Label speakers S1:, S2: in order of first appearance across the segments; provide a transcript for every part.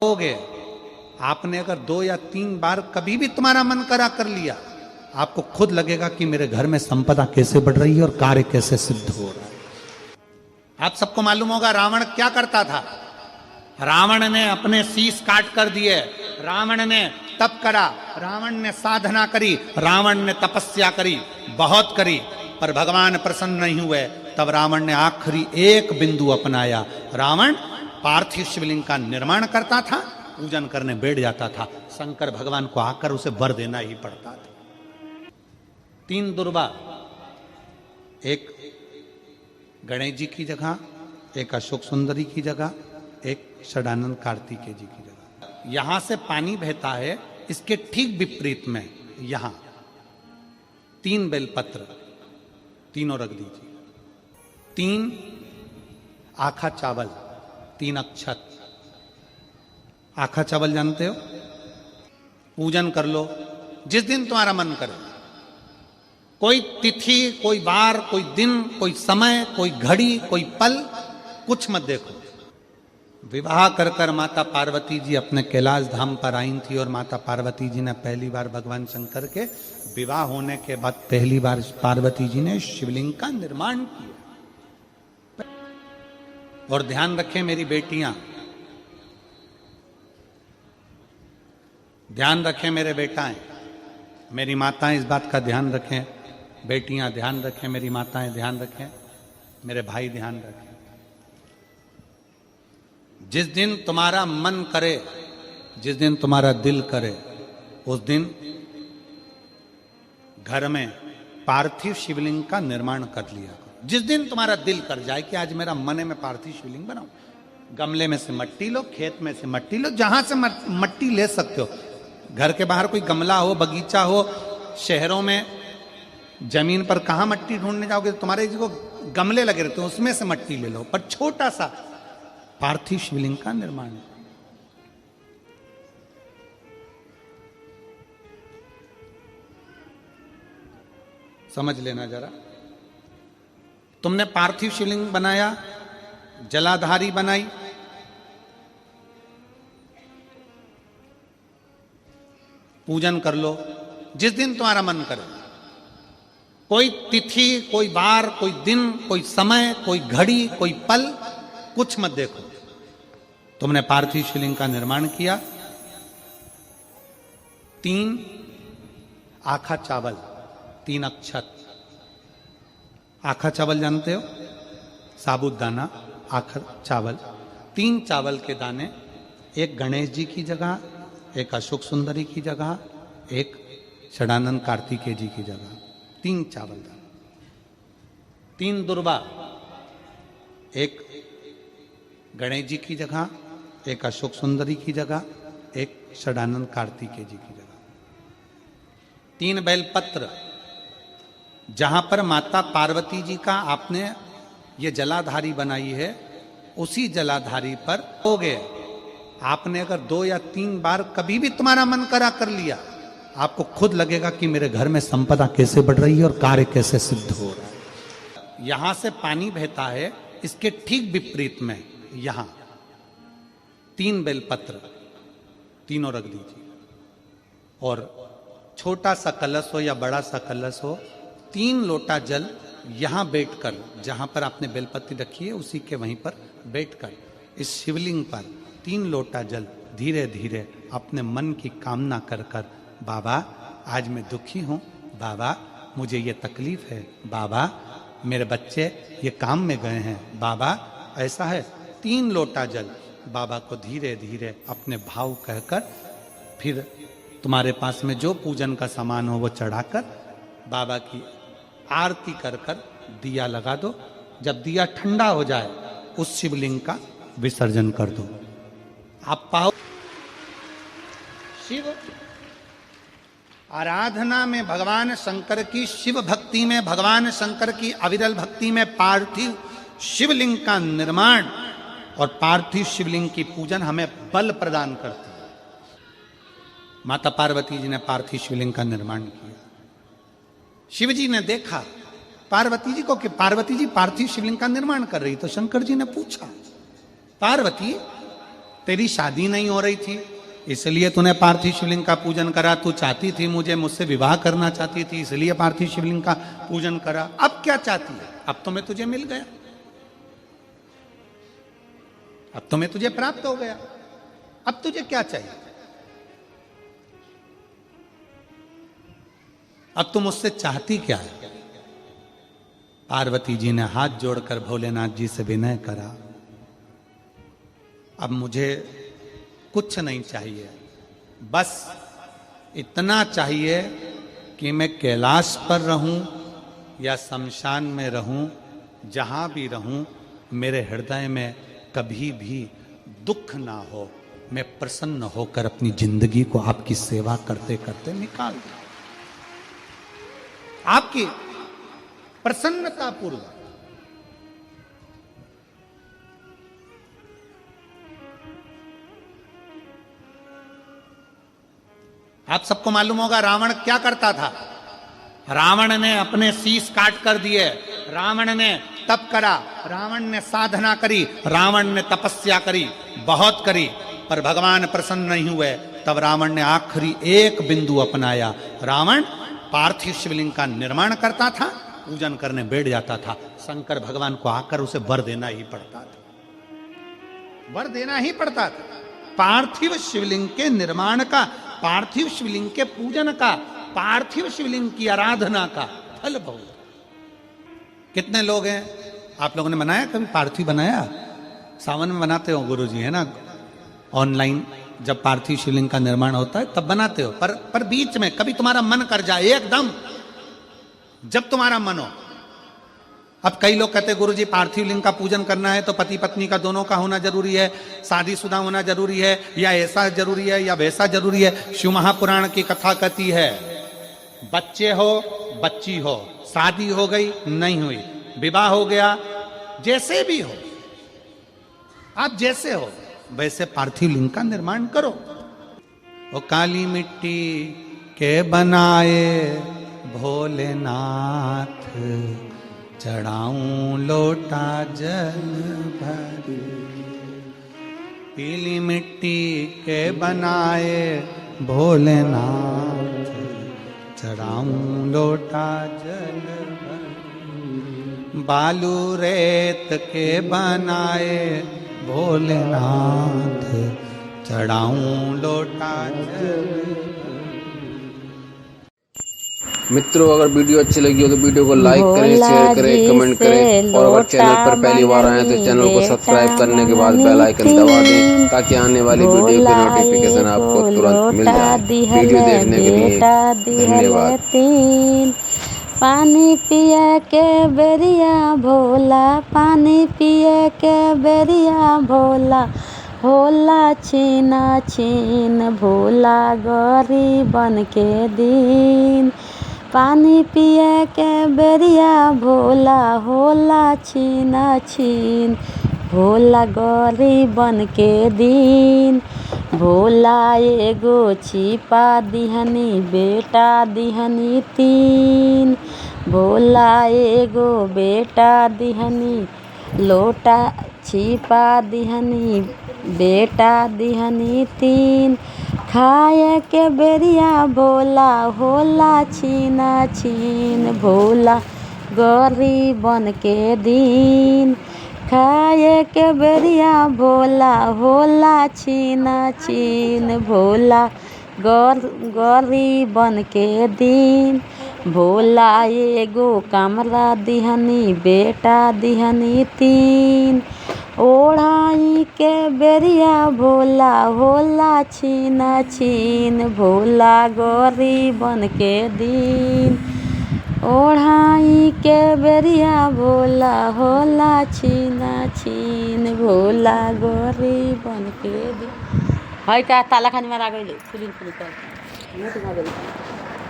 S1: होगे। आपने अगर 2 या 3 बार कभी भी तुम्हारा मन करा कर लिया, आपको खुद लगेगा कि मेरे घर में संपदा कैसे बढ़ रही है और कार्य कैसे सिद्ध हो रहा है। आप सबको मालूम होगा रावण क्या करता था। रावण ने अपने शीश काट कर दिए, रावण ने तप करा, रावण ने साधना करी, रावण ने तपस्या करी, बहुत करी, पर भगवान प्रसन्न नहीं हुए। तब रावण ने आखिरी एक बिंदु अपनाया। रावण पार्थिव शिवलिंग का निर्माण करता था, पूजन करने बैठ जाता था। शंकर भगवान को आकर उसे वर देना ही पड़ता था। 3 दुर्गा, एक गणेश जी की जगह, एक अशोक सुंदरी की जगह, एक षडानंद कार्तिकेय जी की जगह। यहां से पानी बहता है, इसके ठीक विपरीत में यहां 3 बेलपत्र, तीनों रख दीजिए। 3 आखा चावल, 3 अक्षत। आखा चावल जानते हो? पूजन कर लो जिस दिन तुम्हारा मन करे। कोई तिथि, कोई वार, कोई दिन, कोई समय, कोई घड़ी, कोई पल, कुछ मत देखो। विवाह कर कर माता पार्वती जी अपने कैलाश धाम पर आई थी और माता पार्वती जी ने पहली बार भगवान शंकर के विवाह होने के बाद पहली बार पार्वती जी ने शिवलिंग का निर्माण किया। और ध्यान रखें मेरी बेटियां, ध्यान रखें मेरे बेटाएं, मेरी माताएं इस बात का ध्यान रखें, बेटियां ध्यान रखें, मेरी माताएं ध्यान रखें, मेरे भाई ध्यान रखें। जिस दिन तुम्हारा मन करे, जिस दिन तुम्हारा दिल करे, उस दिन घर में पार्थिव शिवलिंग का निर्माण कर लिया करो। जिस दिन तुम्हारा दिल कर जाए कि आज मेरा मन है मैं पार्थिव शिवलिंग बनाऊं, गमले में से मट्टी लो, खेत में से मट्टी लो, जहां से मट्टी ले सकते हो। घर के बाहर कोई गमला हो, बगीचा हो, शहरों में जमीन पर कहां मट्टी ढूंढने जाओगे? तुम्हारे जो गमले लगे रहते हैं उसमें से मट्टी ले लो, पर छोटा सा पार्थिव शिवलिंग का निर्माण। समझ लेना जरा। तुमने पार्थिव शिवलिंग बनाया, जलाधारी बनाई, पूजन कर लो जिस दिन तुम्हारा मन करे। कोई तिथि, कोई वार, कोई दिन, कोई समय, कोई घड़ी, कोई पल, कुछ मत देखो। तुमने पार्थिव शिवलिंग का निर्माण किया। 3 आखा चावल, 3 अक्षत। आखा चावल जानते हो? साबूदाना, आखा चावल। 3 चावल के दाने, एक गणेश जी की जगह, एक अशोक सुंदरी की जगह, एक षडानंद कार्तिकेय जी की जगह। 3 चावल दाने। 3 दुर्गा, एक गणेश जी की जगह, एक अशोक सुंदरी की जगह, एक षडानंद कार्तिकेय जी की जगह। 3 बेलपत्र, जहां पर माता पार्वती जी का आपने ये जलाधारी बनाई है, उसी जलाधारी पर हो गए। आपने अगर 2 या 3 बार कभी भी तुम्हारा मन करा कर लिया, आपको खुद लगेगा कि मेरे घर में संपदा कैसे बढ़ रही है और कार्य कैसे सिद्ध हो रहा है। यहां से पानी बहता है, इसके ठीक विपरीत में यहां 3 बेलपत्र, तीनों रख दीजिए। और छोटा सा कलश हो या बड़ा सा कलश हो, 3 लोटा जल यहां बैठकर, जहां पर आपने बेलपत्ती रखी है उसी के वहीं पर बैठकर इस शिवलिंग पर 3 लोटा जल धीरे धीरे अपने मन की कामना कर कर, बाबा आज मैं दुखी हूं, बाबा मुझे ये तकलीफ है, बाबा मेरे बच्चे ये काम में गए हैं, बाबा ऐसा है। 3 लोटा जल बाबा को धीरे धीरे अपने भाव कहकर, फिर तुम्हारे पास में जो पूजन का सामान हो वो चढ़ाकर बाबा की आरती कर कर दिया लगा दो। जब दिया ठंडा हो जाए उस शिवलिंग का विसर्जन कर दो। आप पाओ शिव आराधना में भगवान शंकर की, शिव भक्ति में भगवान शंकर की अविरल भक्ति में पार्थिव शिवलिंग का निर्माण और पार्थिव शिवलिंग की पूजन हमें बल प्रदान करती है। माता पार्वती जी ने पार्थिव शिवलिंग का निर्माण किया। शिव जी ने देखा पार्वती जी को कि पार्वती जी पार्थिव शिवलिंग का निर्माण कर रही, तो शंकर जी ने पूछा, पार्वती तेरी शादी नहीं हो रही थी इसलिए तूने पार्थिव शिवलिंग का पूजन करा। तू चाहती थी मुझसे विवाह करना चाहती थी इसलिए पार्थिव शिवलिंग का पूजन करा। अब क्या चाहती है? अब तो मैं तुझे मिल गया, अब तो मैं तुझे प्राप्त हो गया, अब तुझे क्या चाहिए? अब तुम मुझसे चाहती क्या है? पार्वती जी ने हाथ जोड़कर भोलेनाथ जी से विनय करा, अब मुझे कुछ नहीं चाहिए, बस इतना चाहिए कि मैं कैलाश पर रहूं या शमशान में रहूं, जहां भी रहूं मेरे हृदय में कभी भी दुख ना हो। मैं प्रसन्न होकर अपनी जिंदगी को आपकी सेवा करते करते निकाल दूं, आपकी प्रसन्नता पूर्वक। आप सबको मालूम होगा रावण क्या करता था। रावण ने अपने शीश काट कर दिए, रावण ने तप करा, रावण ने साधना करी, रावण ने तपस्या करी, बहुत करी, पर भगवान प्रसन्न नहीं हुए। तब रावण ने आखिरी एक बिंदु अपनाया। रावण पार्थिव शिवलिंग का निर्माण करता था, पूजन करने बैठ जाता था। शंकर भगवान को आकर उसे वर देना ही पड़ता था, वर देना ही पड़ता था। पार्थिव शिवलिंग के निर्माण का, पार्थिव शिवलिंग के पूजन का, पार्थिव शिवलिंग की आराधना का फल बहुत। कितने लोग हैं, आप लोगों ने बनाया कभी पार्थिव? बनाया? सावन में बनाते हो गुरुजी, है ना? ऑनलाइन जब पार्थिव शिवलिंग का निर्माण होता है तब बनाते हो, पर बीच में कभी तुम्हारा मन कर जाए, एकदम जब तुम्हारा मन हो। अब कई लोग कहते हैं गुरुजी पार्थिव लिंग का पूजन करना है तो पति पत्नी का दोनों का होना जरूरी है, शादीशुदा होना जरूरी है, या ऐसा जरूरी है या वैसा जरूरी है। शिव महापुराण की कथा कहती है बच्चे हो बच्ची हो, शादी हो गई नहीं हुई, विवाह हो गया, जैसे भी हो, आप जैसे हो वैसे पार्थिव लिंग का निर्माण करो। वो काली मिट्टी के बनाए भोलेनाथ, चढ़ाऊं लोटा जल भरी। पीली मिट्टी के बनाए भोलेनाथ, चढ़ाऊं लोटा जल भरी। बालू रेत के बनाए भोलेनाथ, चढ़ाऊं लोटा जल।
S2: मित्रों अगर वीडियो अच्छी लगी हो तो वीडियो को लाइक करें, शेयर करें, कमेंट करें, और अगर चैनल पर पहली बार आए तो चैनल को सब्सक्राइब करने के बाद बेल आइकन दबा दें ताकि आने वाली वीडियो की नोटिफिकेशन आपको तुरंत मिल जाए। वीडियो देखने के लिए धन्यवाद।
S3: पानी पिया के बेरिया भोला, पानी पिया के बेरिया भोला, भोला छीना छीन भोला गरीबन के दिन। पानी पिए के बेरिया भोला, होला छीना छीन भोला गरीबन के दिन। भोला एगो छिपा दिहनी बेटा दिहनी तीन, भोला एगो बेटा दिहनी लोटा छिपा दिहनी बेटा दिहनी तीन। खाए के बेरिया भोला, होला छीना छीन भोला गरीबन के दिन। खाए के बेरिया भोला, होला छीना छीन भोला गरीबन के दिन। भोला एगो कमरा दिहनी बेटा दिहनी तीन, ओढ़ाई के बेरिया भोला, होला छीना छीन भोला गरीबन के दिन। ओढ़ाई के बेरिया भोला, होला छीना छीन भोला गरीबन के दिन। है का ताला खानी मारा गइले फुलिन फुलिन कर मुंह ना गइले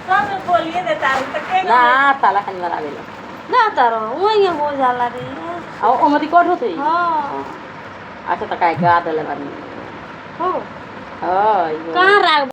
S3: सब बोलिए देता तो के ना ताला खानी मारा गइले ना तारो वही हो जाला रे। आ ओमती कोठ होतई हां अच्छा त काय गा देले बानी हो हां कहां राग